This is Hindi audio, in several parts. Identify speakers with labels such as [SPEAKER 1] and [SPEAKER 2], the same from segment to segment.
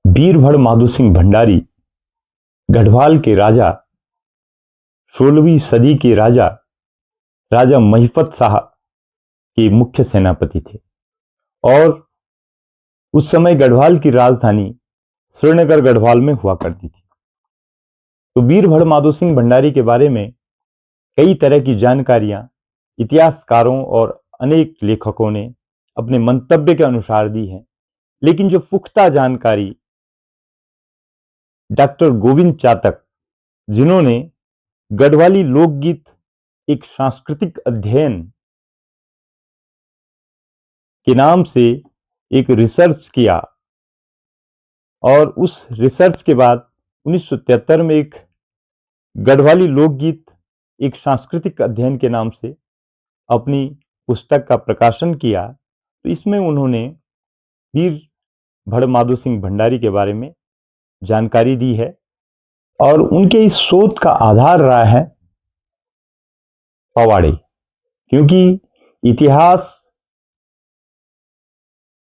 [SPEAKER 1] वीरभड़ माधो सिंह भंडारी गढ़वाल के राजा, 16वीं सदी के राजा राजा महिपत शाह के मुख्य सेनापति थे और उस समय गढ़वाल की राजधानी श्रीनगर गढ़वाल में हुआ करती थी। तो वीरभड़ माधो सिंह भंडारी के बारे में कई तरह की जानकारियां इतिहासकारों और अनेक लेखकों ने अपने मंतव्य के अनुसार दी है, लेकिन जो पुख्ता जानकारी डॉक्टर गोविंद चातक, जिन्होंने गढ़वाली लोकगीत एक सांस्कृतिक अध्ययन के नाम से एक रिसर्च किया और उस रिसर्च के बाद 1973 में एक गढ़वाली लोकगीत एक सांस्कृतिक अध्ययन के नाम से अपनी पुस्तक का प्रकाशन किया, तो इसमें उन्होंने वीरभड़ माधो सिंह भंडारी के बारे में जानकारी दी है और उनके इस शोध का आधार रहा है पवाड़े, क्योंकि इतिहास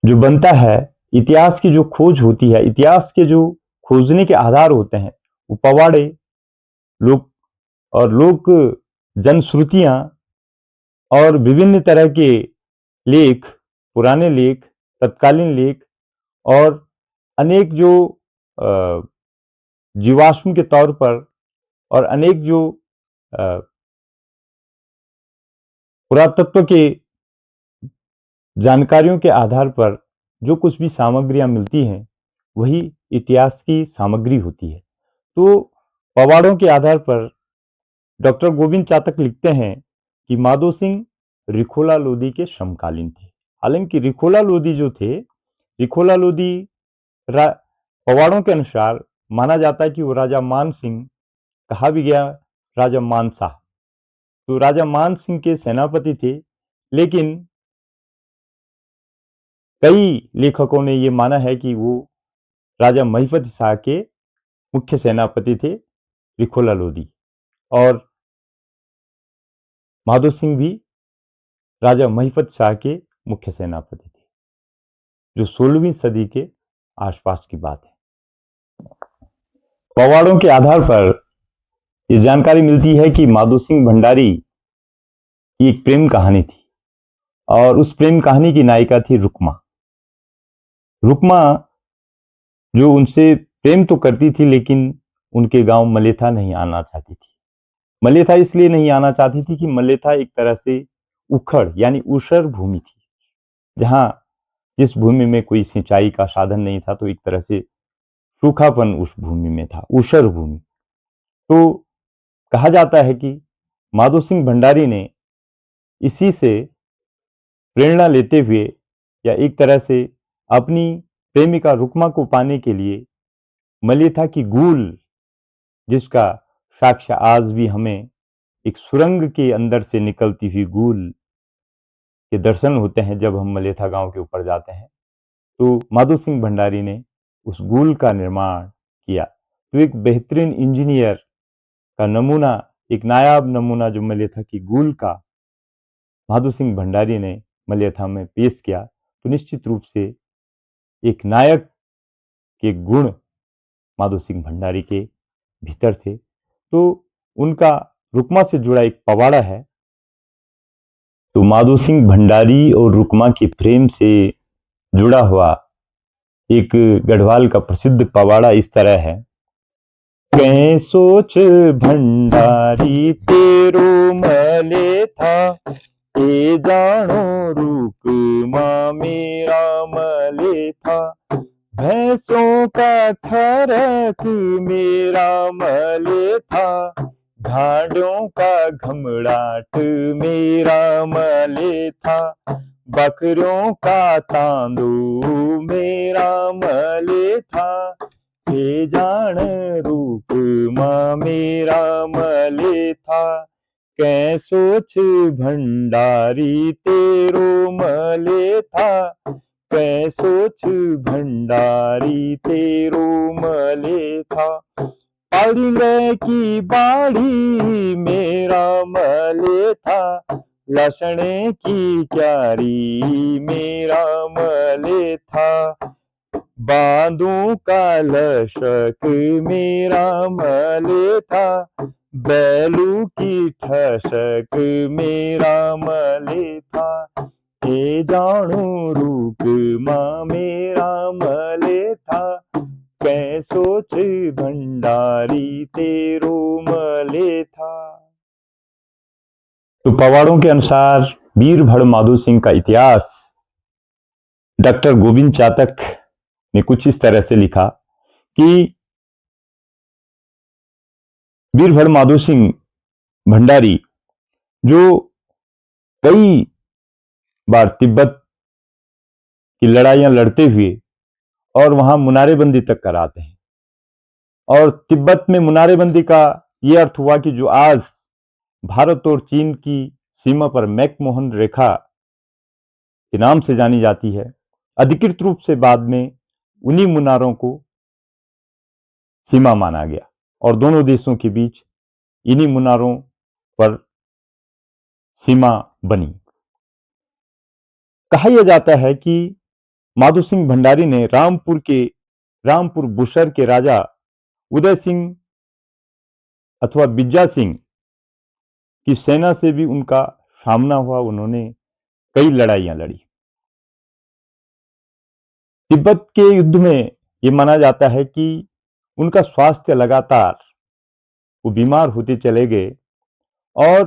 [SPEAKER 1] जो बनता है, इतिहास की जो खोज होती है, इतिहास के जो खोजने के आधार होते हैं वो पवाड़े लोक जनश्रुतियां और विभिन्न तरह के लेख, पुराने लेख, तत्कालीन लेख और अनेक जो जीवाश्म के तौर पर और अनेक जो पुरातत्व के जानकारियों के आधार पर जो कुछ भी सामग्रियां मिलती हैं वही इतिहास की सामग्री होती है। तो पवाड़ों के आधार पर डॉक्टर गोविंद चातक लिखते हैं कि माधो सिंह रिखोला लोदी के समकालीन थे। हालांकि रिखोला लोदी जो थे, रिखोला लोदी पवाड़ों के अनुसार माना जाता है कि वो राजा मान सिंह, कहा भी गया राजा मानशाह, तो राजा मान सिंह के सेनापति थे, लेकिन कई लेखकों ने यह माना है कि वो राजा महिपत शाह के मुख्य सेनापति थे रिखोला लोदी, और माधो सिंह भी राजा महिपत शाह के मुख्य सेनापति थे, जो 16वीं सदी के आसपास की बात है। पवाड़ों के आधार पर यह जानकारी मिलती है कि माधो सिंह भंडारी की एक प्रेम कहानी थी और उस प्रेम कहानी की नायिका थी रुक्मा। रुक्मा जो उनसे प्रेम तो करती थी, लेकिन उनके गांव मलेथा नहीं आना चाहती थी। मलेथा इसलिए नहीं आना चाहती थी कि मलेथा एक तरह से उखड़ यानी ऊसर भूमि थी, जहां जिस भूमि में कोई सिंचाई का साधन नहीं था, तो एक तरह से सूखापन उस भूमि में था, ऊसर भूमि। तो कहा जाता है कि माधो सिंह भंडारी ने इसी से प्रेरणा लेते हुए या एक तरह से अपनी प्रेमिका रुक्मा को पाने के लिए मलेथा की गूल, जिसका साक्ष्य आज भी हमें एक सुरंग के अंदर से निकलती हुई गूल के दर्शन होते हैं जब हम मलेथा गांव के ऊपर जाते हैं, तो माधो सिंह भंडारी ने उस गूल का निर्माण किया। तो एक बेहतरीन इंजीनियर का नमूना, एक नायाब नमूना जो मलेथा की गूल का माधो सिंह भंडारी ने मलेथा में पेश किया, तो निश्चित रूप से एक नायक के गुण माधो सिंह भंडारी के भीतर थे। तो उनका रुक्मा से जुड़ा एक पवाड़ा है। तो माधो सिंह भंडारी और रुक्मा के प्रेम से जुड़ा हुआ एक गढ़वाल का प्रसिद्ध पवाड़ा इस तरह है। कहीं सोच भंडारी तेरो मलेथा, ए जानो रुक्मा मेरा मलेथा, भैंसों का खरक मेरा मलेथा, घाड़ों का घमड़ाट मेरा मलेथा, बकरों का तांदू मेरा मलेथा, हे जान रुक्मा मेरा मलेथा, कै सोच भंडारी तेरो मलेथा, कै सोच भंडारी तेरो मलेथा, पाड़िंगे की बाड़ी मेरा मलेथा, लसणे की क्यारी मेरा मलेथा, बांधू का लशक मेरा मले था, बैलू की ठसक मेरा मले था, के जाणू रूप माँ मेरा मले था, कै सोच भंडारी तेरो मले था। तो पवाड़ों के अनुसार वीरभड़ माधो सिंह का इतिहास डॉक्टर गोविंद चातक ने कुछ इस तरह से लिखा कि वीरभड़ माधो सिंह भंडारी जो कई बार तिब्बत की लड़ाइयां लड़ते हुए और वहां मुनारेबंदी तक कराते हैं, और तिब्बत में मुनारेबंदी का यह अर्थ हुआ कि जो आज भारत और चीन की सीमा पर मैकमोहन रेखा के नाम से जानी जाती है, अधिकृत रूप से बाद में उन्हीं मुनारों को सीमा माना गया और दोनों देशों के बीच इन्हीं मुनारों पर सीमा बनी। कहा यह जाता है कि माधो सिंह भंडारी ने रामपुर बुशर के राजा उदय सिंह अथवा बिज्जा सिंह की सेना से भी उनका सामना हुआ, उन्होंने कई लड़ाइयां लड़ी। तिब्बत के युद्ध में यह माना जाता है कि उनका स्वास्थ्य लगातार वो बीमार होते चले गए और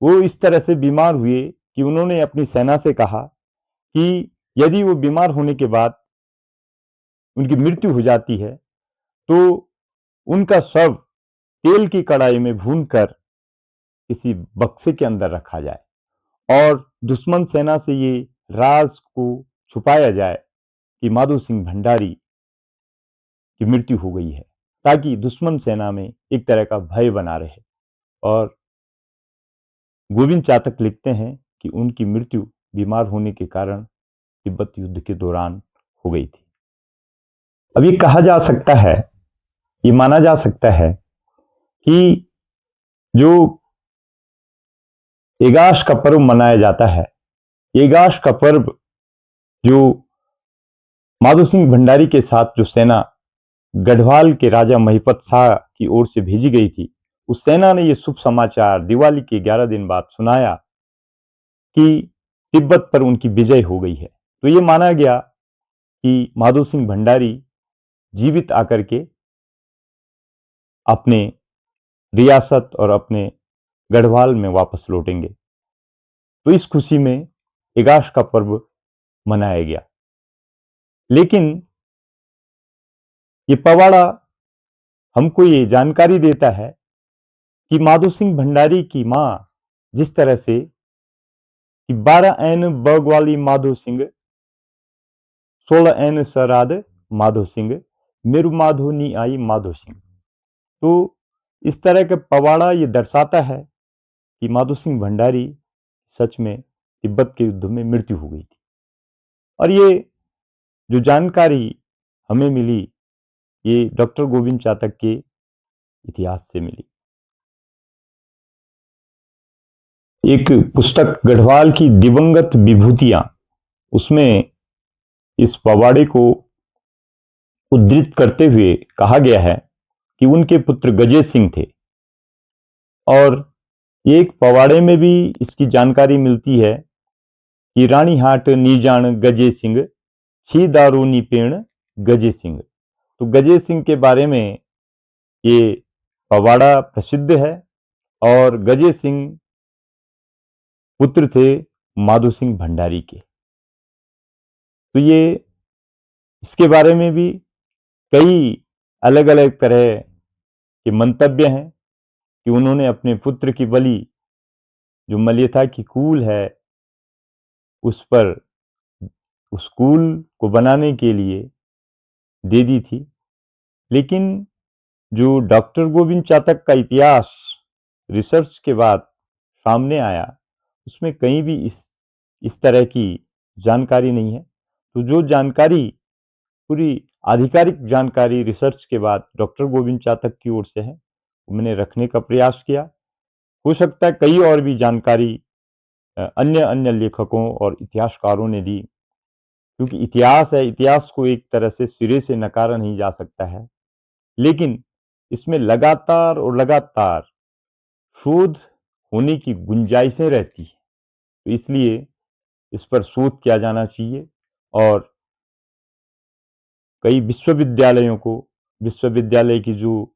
[SPEAKER 1] वो इस तरह से बीमार हुए कि उन्होंने अपनी सेना से कहा कि यदि वो बीमार होने के बाद उनकी मृत्यु हो जाती है तो उनका शव तेल की कड़ाई में भूनकर किसी बक्से के अंदर रखा जाए और दुश्मन सेना से ये राज को छुपाया जाए कि माधो सिंह भंडारी की मृत्यु हो गई है, ताकि दुश्मन सेना में एक तरह का भय बना रहे। और गोविंद चातक लिखते हैं कि उनकी मृत्यु बीमार होने के कारण तिब्बत युद्ध के दौरान हो गई थी। अब ये कहा जा सकता है, ये माना जा सकता है कि जो एगाश का पर्व मनाया जाता है, एगाश का पर्व जो माधो सिंह भंडारी के साथ जो सेना गढ़वाल के राजा महिपत शाह की ओर से भेजी गई थी, उस सेना ने यह शुभ समाचार दिवाली के 11 दिन बाद सुनाया कि तिब्बत पर उनकी विजय हो गई है। तो यह माना गया कि माधो सिंह भंडारी जीवित आकर के अपने रियासत और अपने गढ़वाल में वापस लौटेंगे। तो इस खुशी में एगाश का पर्व मनाया गया। लेकिन ये पवाड़ा हमको ये जानकारी देता है कि माधो सिंह भंडारी की मां जिस तरह से कि 12 ऐन बग वाली माधो सिंह, 16 ऐन सराद माधो सिंह, मेरु माधो नी आई माधो सिंह। तो इस तरह का पवाड़ा ये दर्शाता है कि माधो सिंह भंडारी सच में तिब्बत के युद्ध में मृत्यु हो गई थी। और ये जो जानकारी हमें मिली ये डॉक्टर गोविंद चातक के इतिहास से मिली। एक पुस्तक गढ़वाल की दिवंगत विभूतियां, उसमें इस पवाड़े को उद्धृत करते हुए कहा गया है कि उनके पुत्र गजे सिंह थे। और एक पवाड़े में भी इसकी जानकारी मिलती है कि रानीहाट नीजान गजे सिंह, छी दारू नी पेण गजे सिंह। तो गजे सिंह के बारे में ये पवाड़ा प्रसिद्ध है और गजे सिंह पुत्र थे माधो सिंह भंडारी के। तो ये इसके बारे में भी कई अलग अलग तरह के मंतव्य हैं कि उन्होंने अपने पुत्र की बलि जो मलियथा की कूल है उस पर, उस कूल को बनाने के लिए दे दी थी। लेकिन जो डॉक्टर गोविंद चातक का इतिहास रिसर्च के बाद सामने आया उसमें कहीं भी इस तरह की जानकारी नहीं है। तो जो जानकारी पूरी आधिकारिक जानकारी रिसर्च के बाद डॉक्टर गोविंद चातक की ओर से है मैंने रखने का प्रयास किया। हो सकता है कई और भी जानकारी अन्य अन्य लेखकों और इतिहासकारों ने दी, क्योंकि इतिहास है, इतिहास को एक तरह से सिरे से नकारा नहीं जा सकता है, लेकिन इसमें लगातार और लगातार शोध होने की गुंजाइशें रहती हैं। तो इसलिए इस पर शोध किया जाना चाहिए और कई विश्वविद्यालयों को, विश्वविद्यालय की जो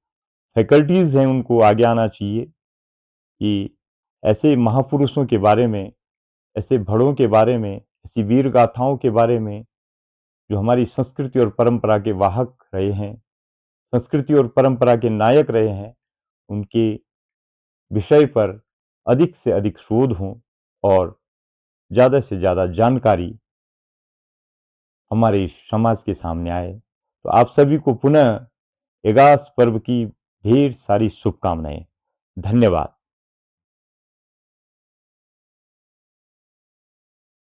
[SPEAKER 1] फैकल्टीज हैं उनको आगे आना चाहिए कि ऐसे महापुरुषों के बारे में, ऐसे बड़ों के बारे में, ऐसी वीर गाथाओं के बारे में जो हमारी संस्कृति और परंपरा के वाहक रहे हैं, संस्कृति और परंपरा के नायक रहे हैं, उनके विषय पर अधिक से अधिक शोध हों और ज़्यादा से ज़्यादा जानकारी हमारे समाज के सामने आए। तो आप सभी को पुनः एगास पर्व की ढेर सारी शुभकामनाएं। धन्यवाद।